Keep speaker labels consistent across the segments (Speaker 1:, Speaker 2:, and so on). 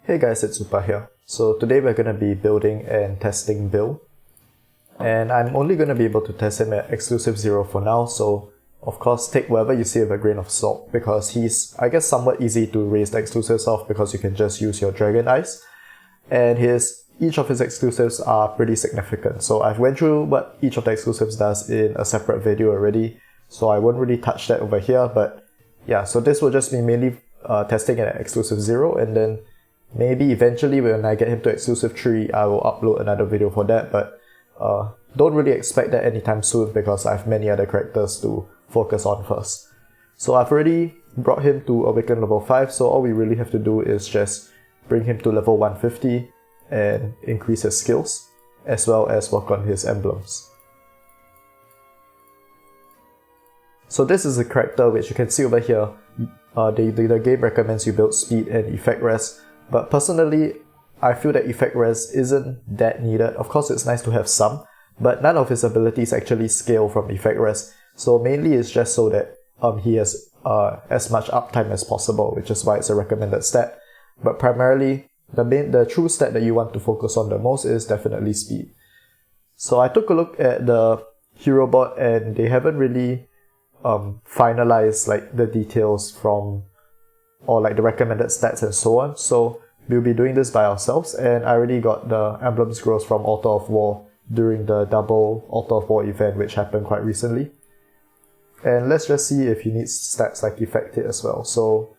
Speaker 1: Hey guys, it's Upa here. So today we're going to be building and testing Bill. And I'm only going to be able to test him at exclusive 0 for now, so of course take whatever you see with a grain of salt, because he's, I guess, somewhat easy to raise the exclusives off because you can just use your Dragon Eyes. And each of his exclusives are pretty significant. So I've went through what each of the exclusives does in a separate video already, so I won't really touch that over here, but yeah, so this will just be mainly testing at exclusive 0, and then maybe eventually when I get him to exclusive 3, I will upload another video for that, but don't really expect that anytime soon because I have many other characters to focus on first. So I've already brought him to Awaken level 5, so all we really have to do is just bring him to level 150 and increase his skills, as well as work on his emblems. So this is a character which you can see over here. The game recommends you build speed and effect res, but personally I feel that effect res isn't that needed. Of course it's nice to have some, but none of his abilities actually scale from effect res, so mainly it's just so that he has as much uptime as possible, which is why it's a recommended stat. But primarily the true stat that you want to focus on the most is definitely speed. So I took a look at the hero board and they haven't really finalized like the details from, or like the recommended stats and so on, so we'll be doing this by ourselves. And I already got the emblem scrolls from Altar of War during the double Altar of War event which happened quite recently. And let's just see if he needs stats like Effect Hit as well. So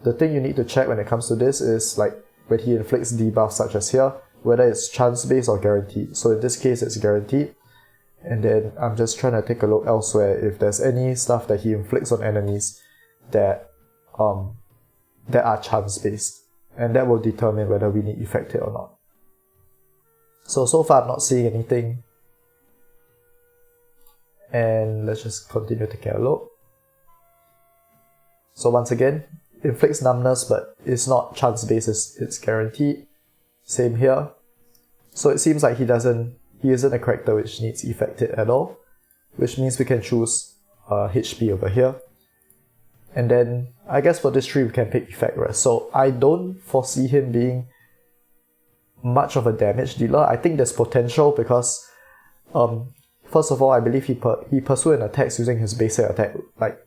Speaker 1: the thing you need to check when it comes to this is like when he inflicts debuffs such as here, whether it's chance based or guaranteed. So in this case it's guaranteed. And then I'm just trying to take a look elsewhere if there's any stuff that he inflicts on enemies that are chance based, and that will determine whether we need Effect Hit or not. So far I'm not seeing anything, and let's just continue taking a look. So once again, inflicts numbness, but it's not chance based, it's guaranteed. Same here. So it seems like he isn't a character which needs Effect Hit at all, which means we can choose HP over here. And then I guess for this tree we can pick Effect Res. So I don't foresee him being much of a damage dealer. I think there's potential because first of all, I believe he pursued an attack using his basic attack like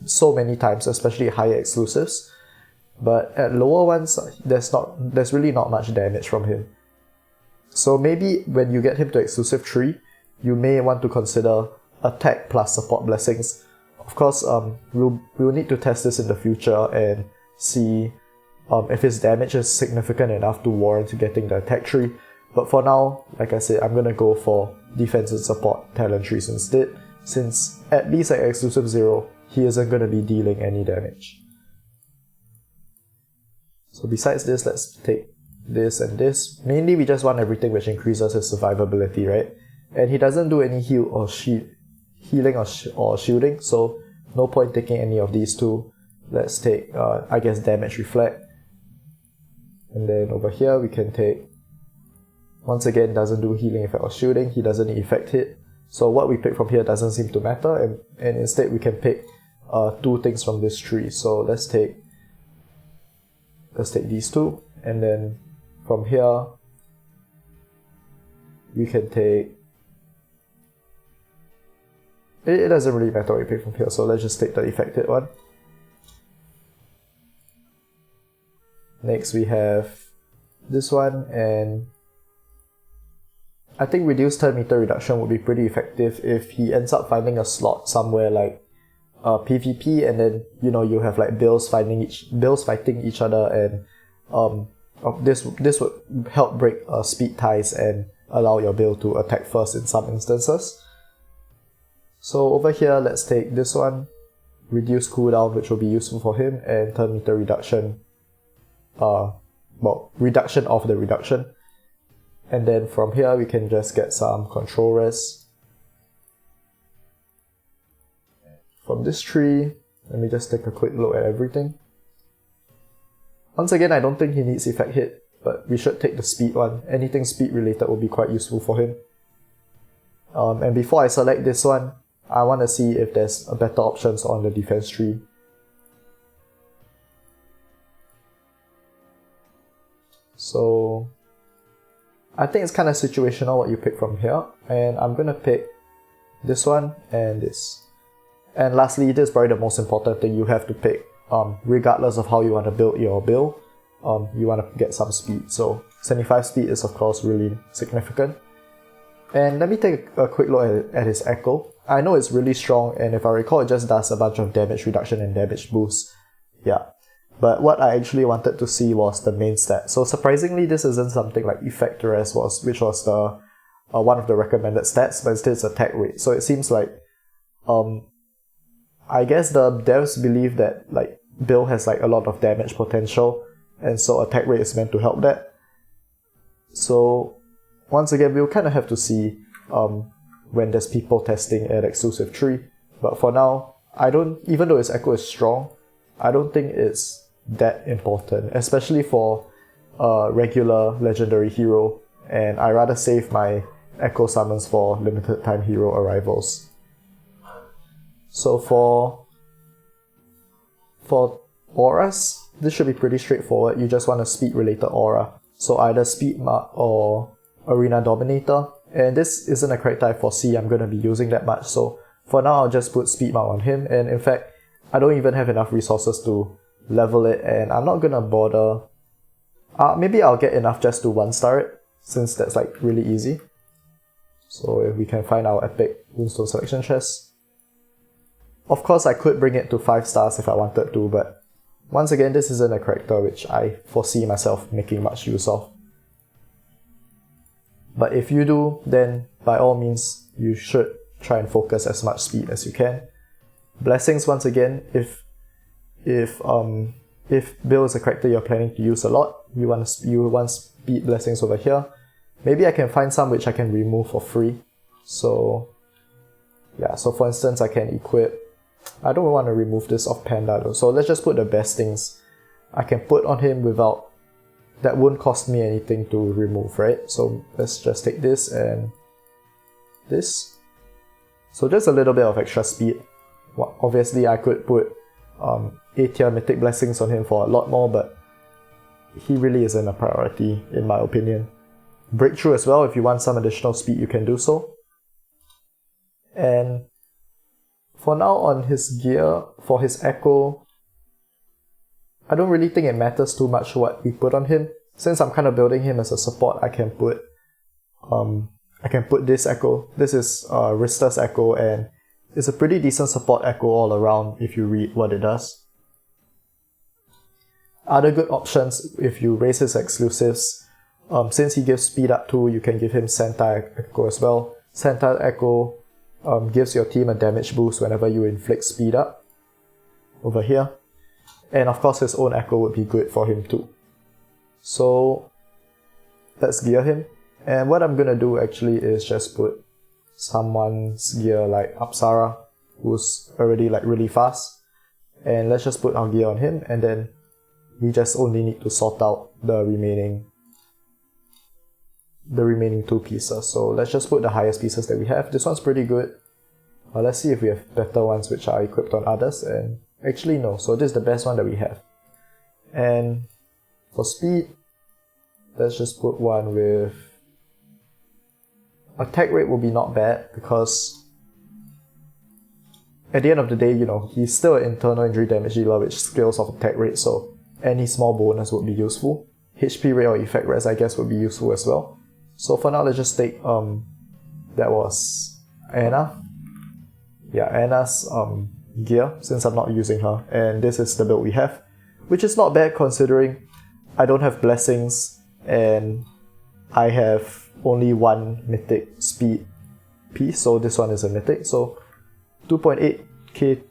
Speaker 1: so many times, especially higher exclusives. But at lower ones, there's really not much damage from him. So maybe when you get him to exclusive 3, you may want to consider attack plus support blessings. Of course, we'll need to test this in the future and see if his damage is significant enough to warrant getting the attack tree. But for now, like I said, I'm gonna go for defense and support talent trees instead, since at least at exclusive 0, he isn't gonna be dealing any damage. So besides this, let's take this and this. Mainly we just want everything which increases his survivability, right? And he doesn't do any healing or shielding, so no point taking any of these two. Let's take I guess damage reflect, and then over here we can take, once again, doesn't do healing effect or shielding, he doesn't need Effect Hit, so what we pick from here doesn't seem to matter, and instead we can pick two things from this tree. So let's take these two, and then from here we can take, it doesn't really matter what we pick from here, so let's just take the Effected one. Next we have this one, and I think reduced turn meter reduction would be pretty effective if he ends up finding a slot somewhere like PvP, and then you have like bills fighting each other, and this would help break speed ties and allow your bill to attack first in some instances. So over here, let's take this one, reduce cooldown, which will be useful for him, and turn meter reduction, reduction of the reduction. And then from here we can just get some control res from this tree. Let me just take a quick look at everything. Once again, I don't think he needs Effect Hit, but we should take the speed one. Anything speed related will be quite useful for him. And before I select this one, I want to see if there's better options on the defense tree. So I think it's kind of situational what you pick from here, and I'm gonna pick this one and this. And lastly, this is probably the most important thing you have to pick, regardless of how you want to build your build. You want to get some speed, so 75 speed is of course really significant. And let me take a quick look at his echo. I know it's really strong, and if I recall, it just does a bunch of damage reduction and damage boost. Yeah, but what I actually wanted to see was the main stat. So surprisingly, this isn't something like Effect Res was, which was the one of the recommended stats, but instead it's attack rate. So it seems like I guess the devs believe that like Bill has like a lot of damage potential, and so attack rate is meant to help that. So once again, we'll kind of have to see when there's people testing at exclusive 3. But for now, even though his echo is strong, I don't think it's that important, especially for a regular legendary hero, and I rather save my echo summons for limited time hero arrivals. So for auras, this should be pretty straightforward. You just want a speed related aura, so either Speed Mark or Arena Dominator, and this isn't a character I foresee I'm going to be using that much, so for now I'll just put Speed Mark on him, and in fact I don't even have enough resources to level it, and I'm not going to bother. Maybe I'll get enough just to 1-star it, since that's like really easy. So if we can find our epic Moonstone selection chest. Of course I could bring it to 5 stars if I wanted to, but once again this isn't a character which I foresee myself making much use of. But if you do, then by all means, you should try and focus as much speed as you can. Blessings, once again, if Bill is a character you're planning to use a lot, you want speed blessings over here. Maybe I can find some which I can remove for free. So yeah, so for instance, I can equip. I don't want to remove this off Panda though, so let's just put the best things I can put on him without. That won't cost me anything to remove, right? So let's just take this and this. So just a little bit of extra speed. Well, obviously I could put A-tier mythic blessings on him for a lot more, but he really isn't a priority in my opinion. Breakthrough as well, if you want some additional speed you can do so. And for now on his gear, for his echo, I don't really think it matters too much what we put on him. Since I'm kind of building him as a support, I can put this echo. This is Rista's echo, and it's a pretty decent support echo all around if you read what it does. Other good options if you raise his exclusives, since he gives speed up 2, you can give him Santa Echo as well. Santa Echo gives your team a damage boost whenever you inflict speed up over here. And of course his own echo would be good for him too. So let's gear him. And what I'm gonna do actually is just put someone's gear like Apsara, who's already like really fast. And let's just put our gear on him, and then we just only need to sort out the remaining 2 pieces. So let's just put the highest pieces that we have. This one's pretty good. Let's see if we have better ones which are equipped on others, and actually no, so this is the best one that we have. And for speed, let's just put one with attack rate will be not bad, because at the end of the day, you know, he's still an internal injury damage dealer which scales off attack rate, so any small bonus would be useful. HP rate or effect res I guess would be useful as well. So for now, let's just take that was Anna. Yeah, Anna's gear, since I'm not using her, and this is the build we have, which is not bad considering I don't have blessings and I have only 1 mythic speed piece, so this one is a mythic, so 2.8k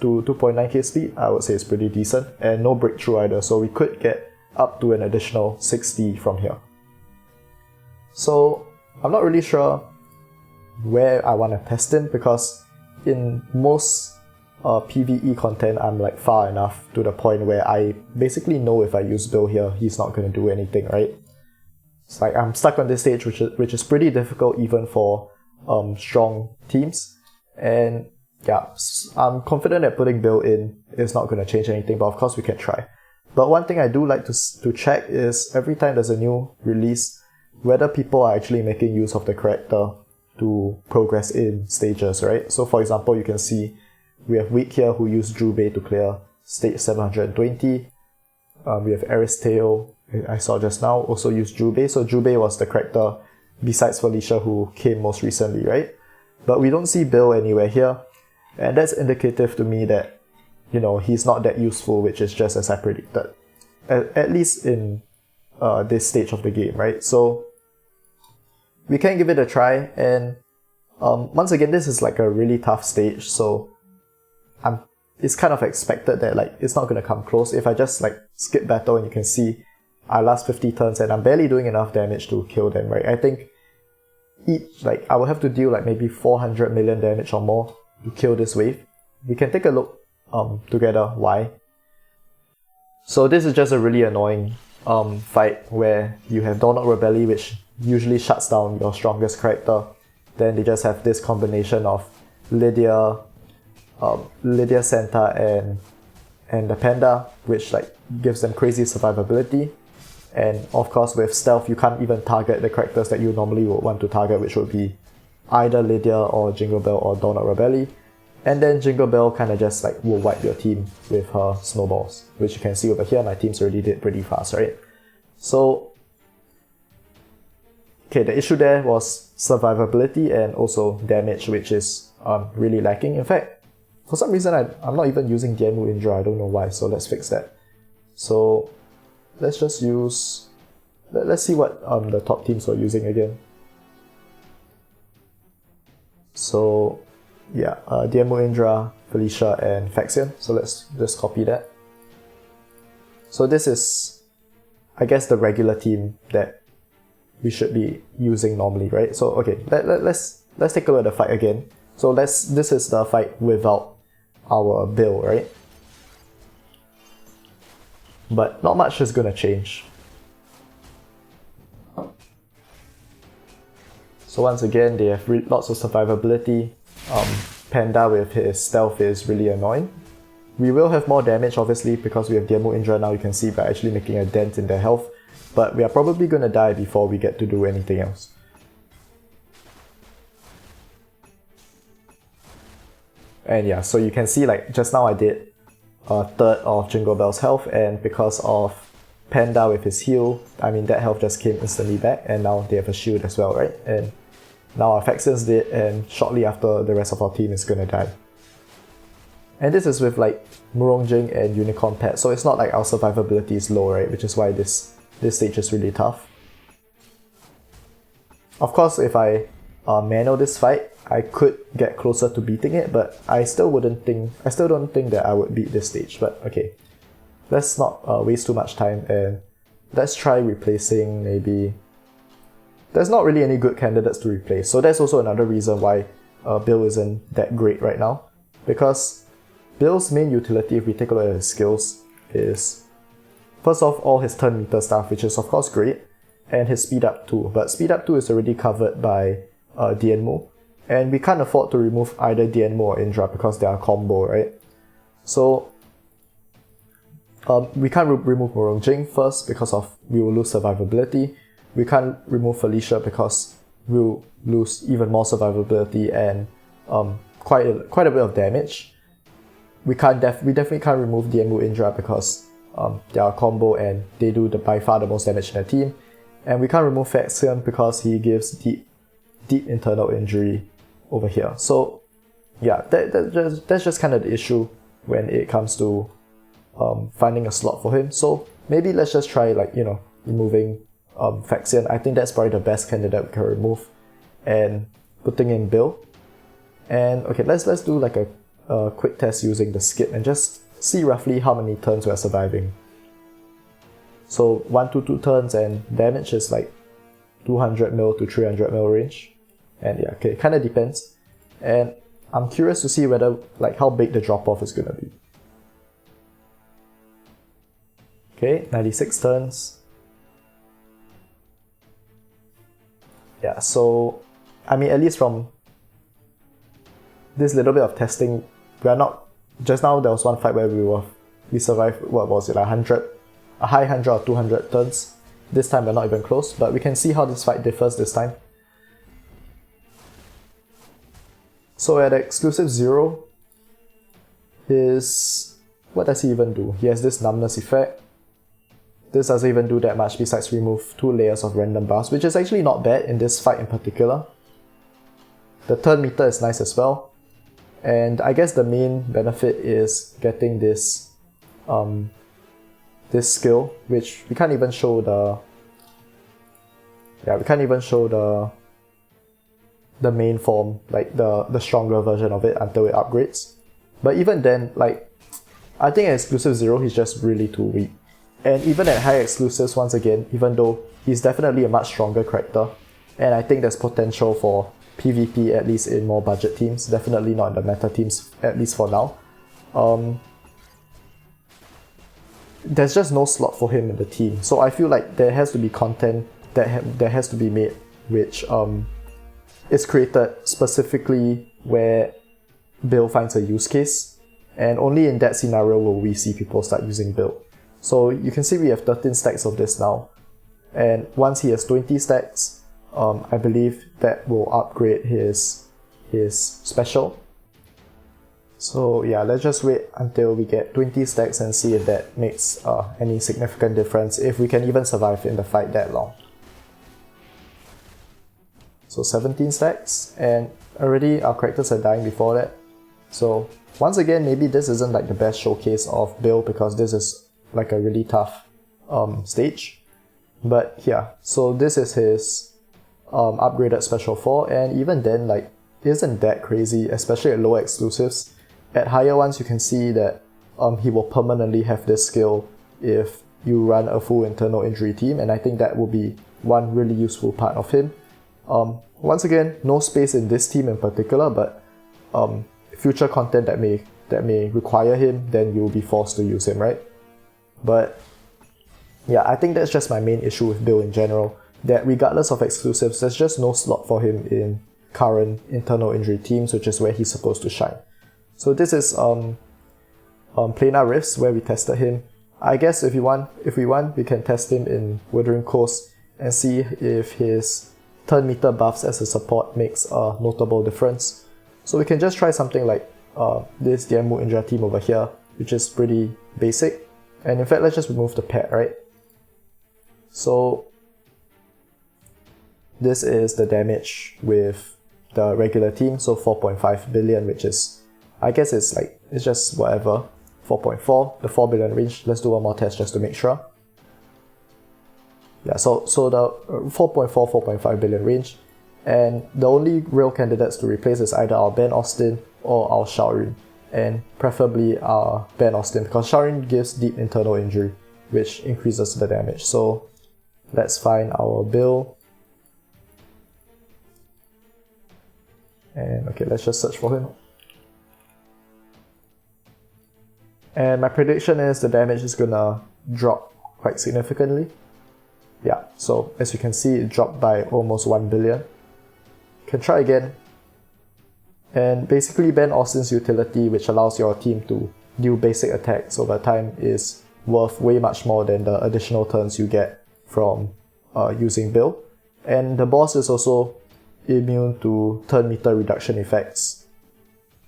Speaker 1: to 2.9k speed I would say is pretty decent, and no breakthrough either, so we could get up to an additional 60 from here. So I'm not really sure where I want to test him, because in most PvE content I'm like far enough to the point where I basically know if I use Bill here he's not going to do anything, right? It's like I'm stuck on this stage which is pretty difficult even for strong teams, and yeah, I'm confident that putting Bill in is not going to change anything, but of course we can try. But one thing I do like to check is every time there's a new release, whether people are actually making use of the character to progress in stages, right? So for example, you can see we have Weak here who used Drubei to clear stage 720. We have Aristeo, I saw just now, also used Drubei. So Drubei was the character besides Felicia who came most recently, right? But we don't see Bill anywhere here. And that's indicative to me that, you know, he's not that useful, which is just as I predicted. At least in this stage of the game, right? So we can give it a try. And once again, this is like a really tough stage. So it's kind of expected that like it's not going to come close. If I just like skip battle and you can see I last 50 turns and I'm barely doing enough damage to kill them, right? I think I will have to deal like maybe 400 million damage or more to kill this wave. We can take a look together why. So this is just a really annoying fight where you have Donald Rebelli, which usually shuts down your strongest character. Then they just have this combination of Lydia Santa and the Panda, which like gives them crazy survivability. And of course with stealth you can't even target the characters that you normally would want to target, which would be either Lydia or Jingle Bell or Donald Rebelli. And then Jingle Bell kind of just like will wipe your team with her snowballs, which you can see over here. My teams already did pretty fast, right? So okay, the issue there was survivability and also damage, which is really lacking. In fact, for some reason, I'm not even using Dianmu Indra, I don't know why, so let's fix that. So let's just use, let's see what the top teams were using again. So yeah, Dianmu Indra, Felicia and Faxian, so let's just copy that. So this is, I guess, the regular team that we should be using normally, right? So okay, let's take a look at the fight again. So this is the fight without our Bill, right? But not much is gonna change. So once again, they have lots of survivability. Panda with his stealth is really annoying. We will have more damage obviously because we have Dianmu Indra now, you can see by actually making a dent in their health. But we are probably gonna die before we get to do anything else. And yeah, so you can see like just now I did a third of Jingle Bell's health, and because of Panda with his heal, I mean that health just came instantly back, and now they have a shield as well, right? And now our Faxians did, and shortly after the rest of our team is gonna die. And this is with like Murongjing and Unicorn Pet, so it's not like our survivability is low, right? Which is why this stage is really tough. Of course, if I manual this fight, I could get closer to beating it, but I still don't think that I would beat this stage. But okay, let's not waste too much time and let's try replacing maybe. There's not really any good candidates to replace, so that's also another reason why Bill isn't that great right now. Because Bill's main utility, if we take a look at his skills, is first off all his turn meter stuff, which is of course great, and his speed up 2. But speed up 2 is already covered by Dianmu. And we can't afford to remove either Dianmu or Indra because they are combo, right? So we can't remove Murongjing first because we will lose survivability. We can't remove Felicia because we'll lose even more survivability and quite a bit of damage. We definitely can't remove Dianmu Indra because they are combo and they do by far the most damage in the team. And we can't remove Faxian because he gives deep internal injury over here. So yeah, that's just kind of the issue when it comes to finding a slot for him. So maybe let's just try like, you know, removing Faxian. I think that's probably the best candidate we can remove, and putting in Bill. And okay, let's do like a quick test using the skip and just see roughly how many turns we're surviving. So 1 to 2 turns and damage is like 200 mil to 300 mil range. And yeah, okay, it kind of depends. And I'm curious to see whether, like, how big the drop-off is going to be. Okay, 96 turns. Yeah, so, I mean, at least from this little bit of testing, we are not... Just now, there was one fight where we survived, what was it, like 100 a high 100 or 200 turns. This time we're not even close, but we can see how this fight differs this time. So at exclusive 0, what does he even do? He has this numbness effect. This doesn't even do that much besides remove 2 layers of random buffs, which is actually not bad in this fight in particular. The turn meter is nice as well. And I guess the main benefit is getting this this skill, which we can't even show the main form, like the stronger version of it until it upgrades. But even then, like, I think at exclusive 0 he's just really too weak. And even at high exclusives, once again, even though he's definitely a much stronger character, and I think there's potential for PvP at least in more budget teams, definitely not in the meta teams, at least for now. There's just no slot for him in the team. So I feel like there has to be content that has to be made which is created specifically where Bill finds a use case, and only in that scenario will we see people start using Bill. So you can see we have 13 stacks of this now, and once he has 20 stacks, I believe that will upgrade his special. So yeah, let's just wait until we get 20 stacks and see if that makes any significant difference, if we can even survive in the fight that long. So 17 stacks, and already our characters are dying before that. So once again, maybe this isn't like the best showcase of Bill because this is like a really tough stage. But yeah, so this is his upgraded special 4, and even then, like, it isn't that crazy, especially at lower exclusives. At higher ones, you can see that he will permanently have this skill if you run a full internal injury team, and I think that will be one really useful part of him. Once again, no space in this team in particular, but future content that may require him, then you'll be forced to use him, right? But yeah, I think that's just my main issue with Bill in general, that regardless of exclusives, there's just no slot for him in current internal injury teams, which is where he's supposed to shine. So this is Planar Rifts, where we tested him. I guess if we want, we can test him in Wuthering Coast and see if his turn meter buffs as a support makes a notable difference. So we can just try something like this Dianmu Indra team over here, which is pretty basic. And in fact, let's just remove the pet, right? So this is the damage with the regular team, so 4.5 billion, which is, I guess it's just whatever, 4.4, the 4 billion range. Let's do one more test just to make sure. Yeah, so the 4.4, 4.5 billion range, and the only real candidates to replace is either our Ben Austin or our Shaorin, and preferably our Ben Austin, because Shaorin gives deep internal injury, which increases the damage. So let's find our Bill. And okay, let's just search for him. And my prediction is the damage is gonna drop quite significantly. Yeah, so as you can see, it dropped by almost 1 billion. Can try again. And basically Ben Austin's utility, which allows your team to do basic attacks over time, is worth way much more than the additional turns you get from using Bill. And the boss is also immune to turn meter reduction effects.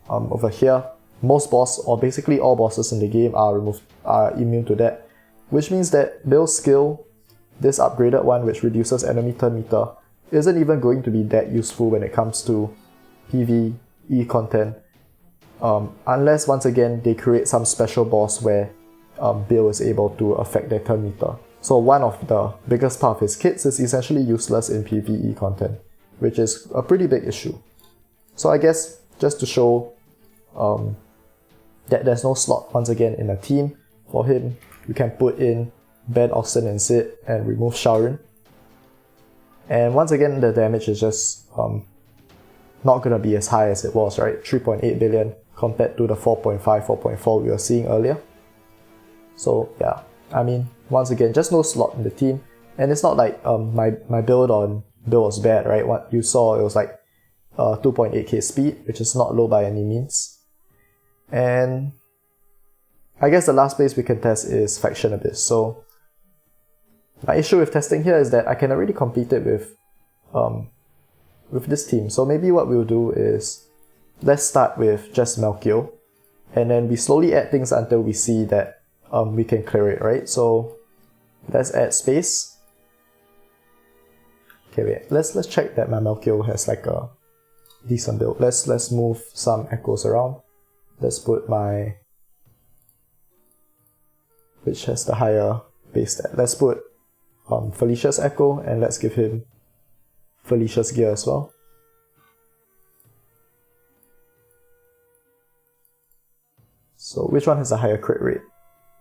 Speaker 1: Over here, most boss, or basically all bosses in the game are immune to that, which means that Bill's skill, this upgraded one which reduces enemy turn meter, isn't even going to be that useful when it comes to PvE content, unless once again they create some special boss where Bill is able to affect their turn meter. So one of the biggest part of his kits is essentially useless in PvE content, which is a pretty big issue. So I guess just to show that there's no slot once again in a team for him, you can put in Ben Austin and Sid and remove Shaorin. And once again, the damage is just not gonna be as high as it was, right? 3.8 billion compared to the 4.5, 4.4 we were seeing earlier. So yeah, I mean, once again, just no slot in the team. And it's not like my build on Bill was bad, right? What you saw, it was like 2.8k speed, which is not low by any means. And I guess the last place we can test is Faction Abyss. So My issue with testing here is that I can already complete it with this team. So maybe what we'll do is, let's start with just Melchior, and then we slowly add things until we see that we can clear it, right? So let's add space. Okay, wait, let's check that my Melchior has like a decent build. Let's move some echoes around. Let's put my, which has the higher base stat. Let's put Felicia's echo, and let's give him Felicia's gear as well. So which one has a higher crit rate?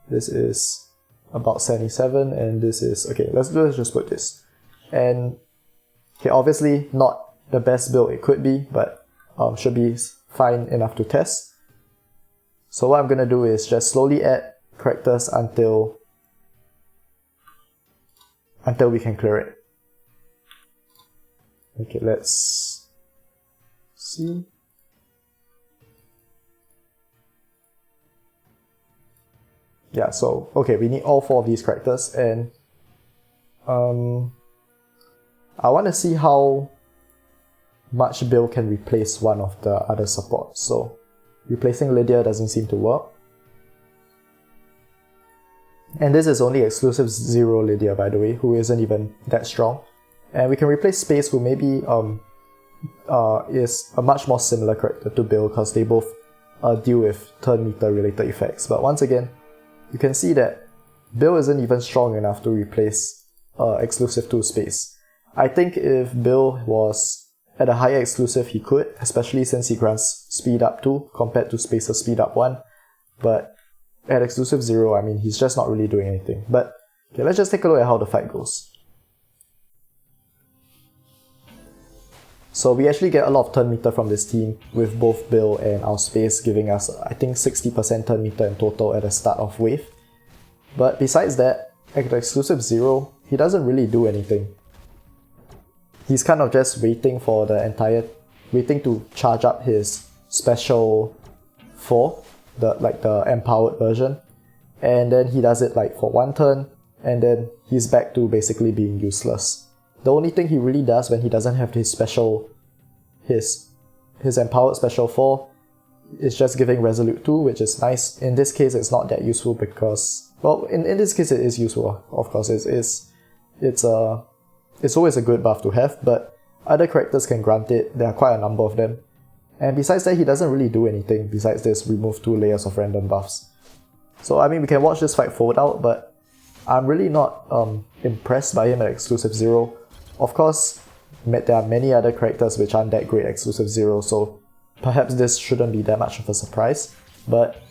Speaker 1: This is about 77, and this is, okay, let's just put this. And okay, obviously not the best build it could be, but should be fine enough to test. So what I'm gonna do is just slowly add characters until we can clear it. Okay, let's see. Yeah, so okay, we need all 4 of these characters, and I want to see how much Bill can replace one of the other supports. So replacing Lydia doesn't seem to work. And this is only exclusive 0 Lydia, by the way, who isn't even that strong. And we can replace Space, who maybe is a much more similar character to Bill, because they both deal with turn meter related effects. But once again, you can see that Bill isn't even strong enough to replace exclusive 2 Space. I think if Bill was at a higher exclusive, he could, especially since he grants speed up 2 compared to Space's speed up 1. But at exclusive 0, I mean, he's just not really doing anything. But okay, let's just take a look at how the fight goes. So we actually get a lot of turn meter from this team, with both Bill and our Space giving us, I think, 60% turn meter in total at the start of wave. But besides that, at the exclusive 0, he doesn't really do anything. He's kind of just waiting to charge up his special 4, the empowered version, and then he does it like for 1 turn, and then he's back to basically being useless. The only thing he really does when he doesn't have his special, his empowered special 4, is just giving Resolute 2, which is nice. In this case, it's not that useful because, well, in this case it is useful, of course. It's always a good buff to have, but other characters can grant it. There are quite a number of them. And besides that, he doesn't really do anything besides this remove 2 layers of random buffs. So I mean, we can watch this fight fold out, but I'm really not impressed by him at exclusive 0. Of course, there are many other characters which aren't that great at exclusive 0, so perhaps this shouldn't be that much of a surprise. But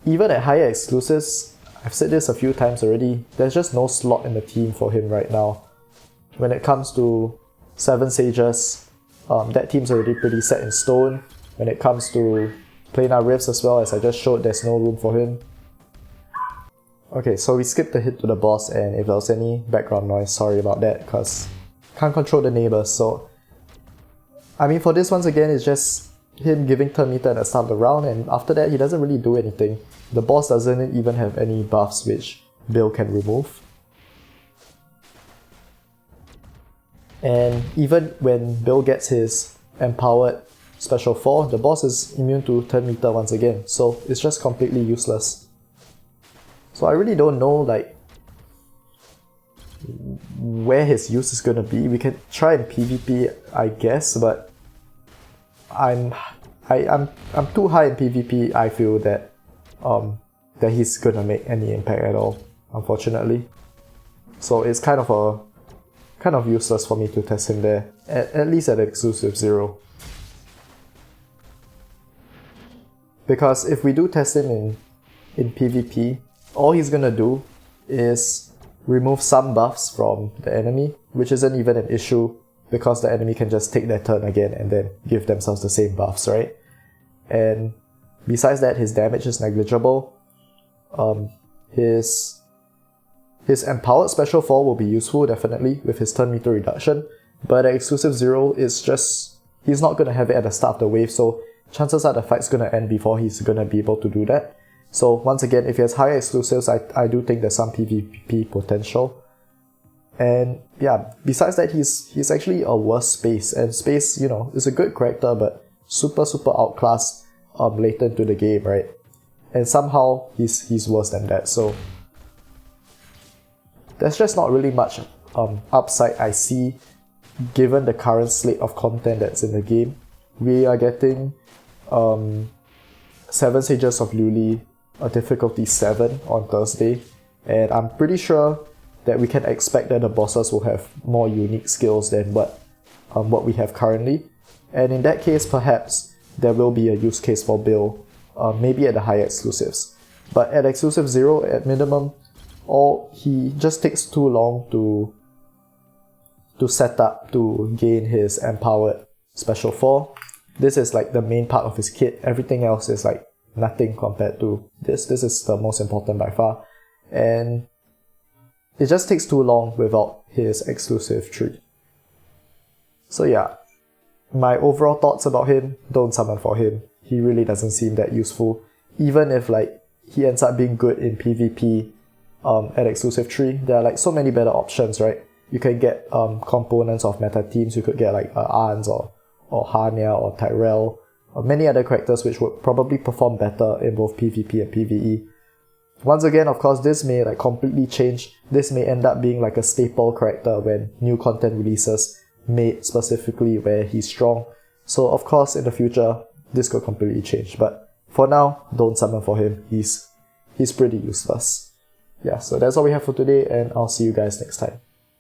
Speaker 1: even at higher exclusives, I've said this a few times already, there's just no slot in the team for him right now. When it comes to 7 Sages, that team's already pretty set in stone. When it comes to Planar Rifts as well, as I just showed, there's no room for him. Okay, so we skipped the hit to the boss, and if there was any background noise, sorry about that, because can't control the neighbors. So I mean, for this, once again, it's just him giving turn meter at the start of the round, and after that he doesn't really do anything. The boss doesn't even have any buffs which Bill can remove. And even when Bill gets his empowered special 4, the boss is immune to turn meter once again, so it's just completely useless. So I really don't know like where his use is gonna be. We can try in PvP, I guess, but I'm too high in PvP. I feel that he's gonna make any impact at all, unfortunately. So it's kind of useless for me to test him there, at least at exclusive 0. Because if we do test him in PvP, all he's gonna do is remove some buffs from the enemy, which isn't even an issue because the enemy can just take their turn again and then give themselves the same buffs, right? And besides that, his damage is negligible. His empowered special 4 will be useful, definitely, with his turn meter reduction, but at exclusive 0, it's just, he's not gonna have it at the start of the wave, so chances are the fight's gonna end before he's gonna be able to do that. So once again, if he has higher exclusives, I do think there's some PvP potential. And yeah, besides that, he's actually a worse Space, and Space, you know, is a good character, but super outclassed later into the game, right? And somehow he's worse than that. So there's just not really much upside I see given the current slate of content that's in the game. We are getting 7 Sages of Luli, a difficulty 7 on Thursday, and I'm pretty sure that we can expect that the bosses will have more unique skills than what we have currently. And in that case, perhaps there will be a use case for Bill, maybe at the higher exclusives. But at exclusive 0, at minimum, he just takes too long to set up to gain his empowered special 4. This is like the main part of his kit. Everything else is like nothing compared to this. This is the most important by far. And it just takes too long without his exclusive tree. So yeah, my overall thoughts about him, don't summon for him. He really doesn't seem that useful. Even if like he ends up being good in PvP at exclusive tree, there are like so many better options, right? You can get components of meta teams. You could get like Arns or Hanya or Tyrell or many other characters which would probably perform better in both PvP and PvE. Once again, of course, this may like completely change. This may end up being like a staple character when new content releases made specifically where he's strong. So of course, in the future, this could completely change. But for now, don't summon for him. He's pretty useless. Yeah, so that's all we have for today, and I'll see you guys next time.